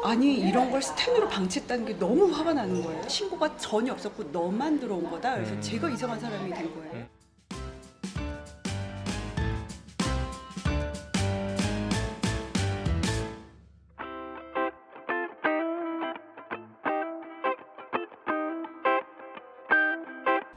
아니 이런 걸 스탠으로 방치했다는 게 너무 화가 나는 거예요. 신고가 전혀 없었고 너만 들어온 거다. 그래서 제가 이상한 사람이 된 거예요.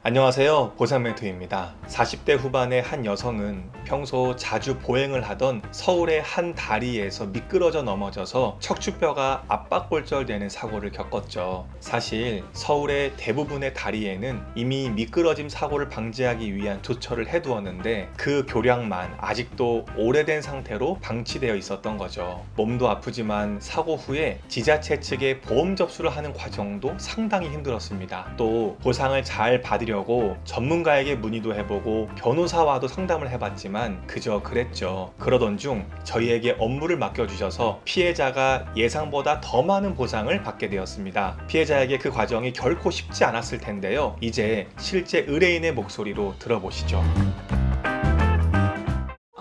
안녕하세요, 보상멘토입니다. 40대 후반의 한 여성은 평소 자주 보행을 하던 서울의 한 다리에서 미끄러져 넘어져서 척추뼈가 압박골절되는 사고를 겪었죠. 사실 서울의 대부분의 다리에는 이미 미끄러짐 사고를 방지하기 위한 조처를 해두었는데 그 교량만 아직도 오래된 상태로 방치되어 있었던 거죠. 몸도 아프지만 사고 후에 지자체 측에 보험 접수를 하는 과정도 상당히 힘들었습니다. 또 보상을 잘 받으려고 전문가에게 문의도 해보고 변호사와도 상담을 해봤지만 그저 그랬죠. 그러던 중 저희에게 업무를 맡겨주셔서 피해자가 예상보다 더 많은 보상을 받게 되었습니다. 피해자에게 그 과정이 결코 쉽지 않았을 텐데요. 이제 실제 의뢰인의 목소리로 들어보시죠.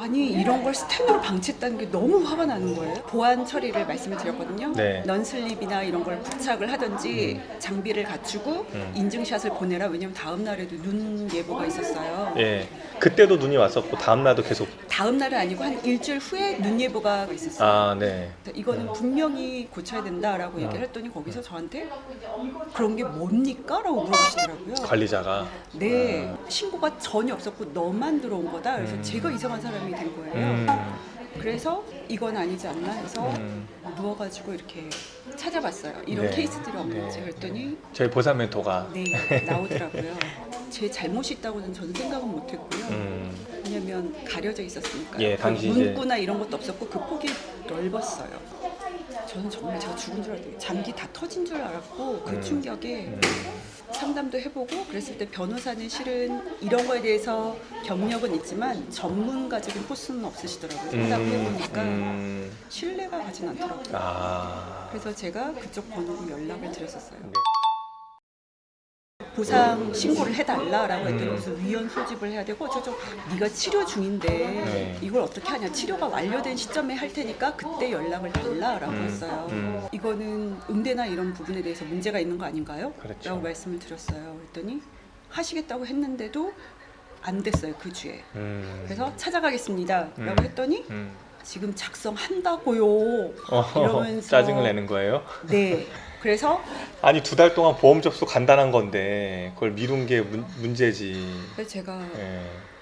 아니 이런 걸 스탠으로 방치했다는 게 너무 화가 나는 거예요. 보안 처리를 말씀을 드렸거든요. 네. 넌슬립이나 이런 걸 부착을 하든지 장비를 갖추고 인증샷을 보내라. 왜냐면 다음 날에도 눈 예보가 있었어요. 예, 그때도 눈이 왔었고 다음날도 계속. 다음 날은 아니고 한 일주일 후에 눈 예보가 있었어요. 아, 네. 이거는 분명히 고쳐야 된다라고 얘기를 했더니 거기서 저한테 그런 게 뭡니까? 라고 물어보시더라고요. 관리자가. 네, 신고가 전혀 없었고 너만 들어온 거다. 그래서 제가 이상한 사람이 된 거예요. 그래서 이건 아니지 않나 해서 누워가지고 이렇게 찾아봤어요. 이런 네. 케이스들이 없는지. 네. 그랬더니 저희 보상멘토가. 네, 나오더라고요. 제 잘못이 있다고는 저는 생각은 못했고요. 왜냐면 가려져 있었으니까. 예, 당시 이제. 문구나 이런 것도 없었고 그 폭이 넓었어요. 저는 정말 제가 죽은 줄 알았더니 장기 다 터진 줄 알았고 그 충격에 상담도 해보고 그랬을 때 변호사는 실은 이런 거에 대해서 경력은 있지만 전문가적인 포스는 없으시더라고요. 상담을 해보니까 신뢰가 가진 않더라고요. 아. 그래서 제가 그쪽 번호로 연락을 드렸었어요. 네. 보상 신고를 해달라라고 했더니 무슨 위헌 소집을 해야 되고 저쪽 네가 치료 중인데 네. 이걸 어떻게 하냐, 치료가 완료된 시점에 할 테니까 그때 연락을 달라라고 했어요. 이거는 응대나 이런 부분에 대해서 문제가 있는 거 아닌가요? 그렇죠. 라고 말씀을 드렸어요. 그랬더니 하시겠다고 했는데도 안 됐어요, 그 주에. 그래서 찾아가겠습니다 라고 했더니 지금 작성한다고요 이러면서 짜증을 내는 거예요? 네, 그래서 아니 2달 동안 보험 접수 간단한 건데 그걸 미룬 게 문제지. 그래서 제가 예.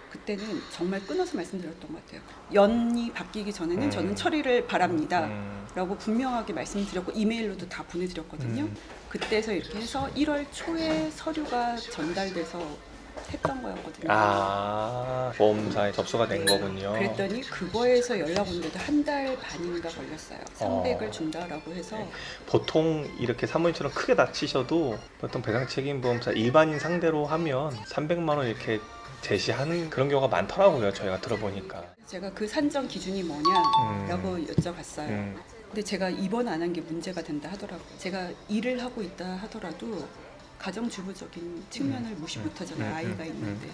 그때는 정말 끊어서 말씀드렸던 것 같아요. 연이 바뀌기 전에는 저는 처리를 바랍니다 라고 분명하게 말씀드렸고 이메일로도 다 보내드렸거든요. 그때서 이렇게 해서 1월 초에 서류가 전달돼서 했던 거였거든요. 아, 보험사에 접수가 된 거군요. 그랬더니 그거에서 연락 오는데도 한 달 반인가 걸렸어요. 300을 준다라고 해서. 보통 이렇게 사모님처럼 크게 다치셔도 보통 배상책임보험사 일반인 상대로 하면 300만 원 이렇게 제시하는 그런 경우가 많더라고요. 저희가 들어보니까. 제가 그 산정 기준이 뭐냐라고 여쭤봤어요. 근데 제가 입원 안 한 게 문제가 된다 하더라고요. 제가 일을 하고 있다 하더라도 가정주부적인 측면을 무시 못하잖아요. 아이가 있는데.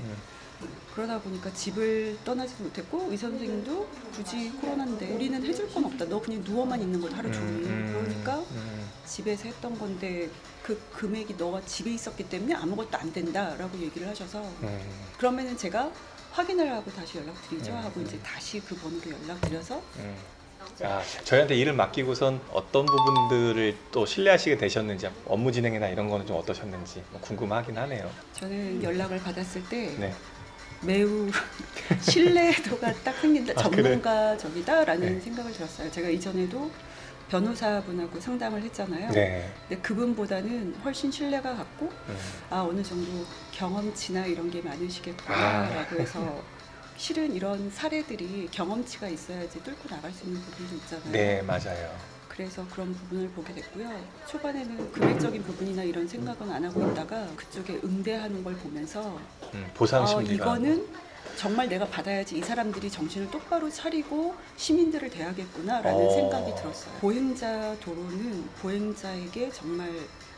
그러다 보니까 집을 떠나지도 못했고 의사 선생님도 굳이 코로나인데 우리는 해줄 건 없다. 너 그냥 누워만 있는 거다 하루 종일. 그러니까 집에서 했던 건데 그 금액이 너가 집에 있었기 때문에 아무것도 안 된다라고 얘기를 하셔서 그러면은 제가 확인을 하고 다시 연락드리죠 하고 이제 다시 그 번호로 연락드려서 아, 저희한테 일을 맡기고선 어떤 부분들을 또 신뢰하시게 되셨는지, 업무 진행이나 이런 거는 좀 어떠셨는지 궁금하긴 하네요. 저는 연락을 받았을 때 네. 매우 신뢰도가 딱 생긴다. 아, 그래? 전문가적이다라는 네. 생각을 들었어요. 제가 이전에도 변호사분하고 상담을 했잖아요. 네. 근데 그분보다는 훨씬 신뢰가 갔고 어느 정도 경험치나 이런 게 많으시겠구나라고 해서 실은 이런 사례들이 경험치가 있어야지 뚫고 나갈 수 있는 부분도 있잖아요. 네, 맞아요. 그래서 그런 부분을 보게 됐고요. 초반에는 금액적인 부분이나 이런 생각은 안 하고 있다가 그쪽에 응대하는 걸 보면서 보상 심리가. 이거는 정말 내가 받아야지 이 사람들이 정신을 똑바로 차리고 시민들을 대하겠구나라는 어. 생각이 들었어요. 보행자 도로는 보행자에게 정말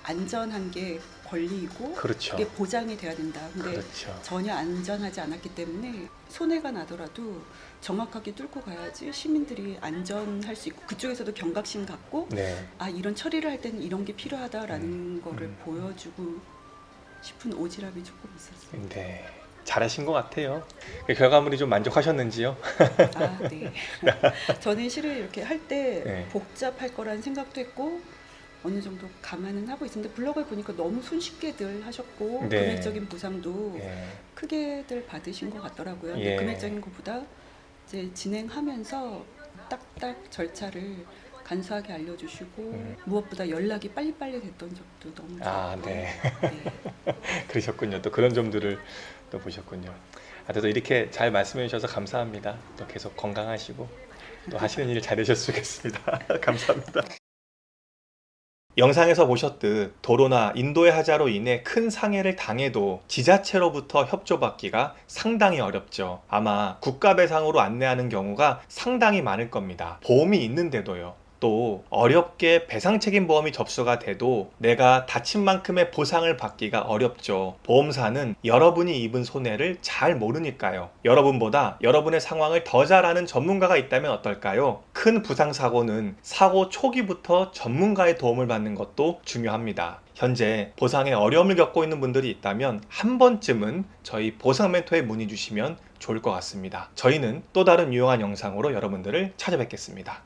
안전한 게 권리이고 그렇죠. 그게 보장이 돼야 된다. 근데 그렇죠. 전혀 안전하지 않았기 때문에 손해가 나더라도 정확하게 뚫고 가야지 시민들이 안전할 수 있고 그쪽에서도 경각심 갖고 네. 아 이런 처리를 할 때는 이런 게 필요하다라는 거를 보여주고 싶은 오지랖이 조금 있었어요. 네. 잘하신 것 같아요. 결과물이 좀 만족하셨는지요? 아, 네. 저는 실을 이렇게 할 때 네. 복잡할 거라는 생각도 했고 어느 정도 감안은 하고 있었는데 블로그에 보니까 너무 손쉽게들 하셨고 네. 금액적인 보상도 네. 크게들 받으신 것 같더라고요. 근데 예. 금액적인 것보다 이제 진행하면서 딱딱 절차를 간소하게 알려주시고 무엇보다 연락이 빨리빨리 됐던 적도 너무 좋았고 아, 네. 네. 그러셨군요. 또 그런 점들을 또 보셨군요. 그래도 이렇게 잘 말씀해 주셔서 감사합니다. 또 계속 건강하시고 또 하시는 일 잘 되셨으면 좋겠습니다. 감사합니다. 영상에서 보셨듯 도로나 인도의 하자로 인해 큰 상해를 당해도 지자체로부터 협조받기가 상당히 어렵죠. 아마 국가 배상으로 안내하는 경우가 상당히 많을 겁니다. 보험이 있는데도요. 또 어렵게 배상 책임 보험이 접수가 돼도 내가 다친 만큼의 보상을 받기가 어렵죠. 보험사는 여러분이 입은 손해를 잘 모르니까요. 여러분보다 여러분의 상황을 더 잘 아는 전문가가 있다면 어떨까요? 큰 부상 사고는 사고 초기부터 전문가의 도움을 받는 것도 중요합니다. 현재 보상에 어려움을 겪고 있는 분들이 있다면 한 번쯤은 저희 보상 멘토에 문의 주시면 좋을 것 같습니다. 저희는 또 다른 유용한 영상으로 여러분들을 찾아뵙겠습니다.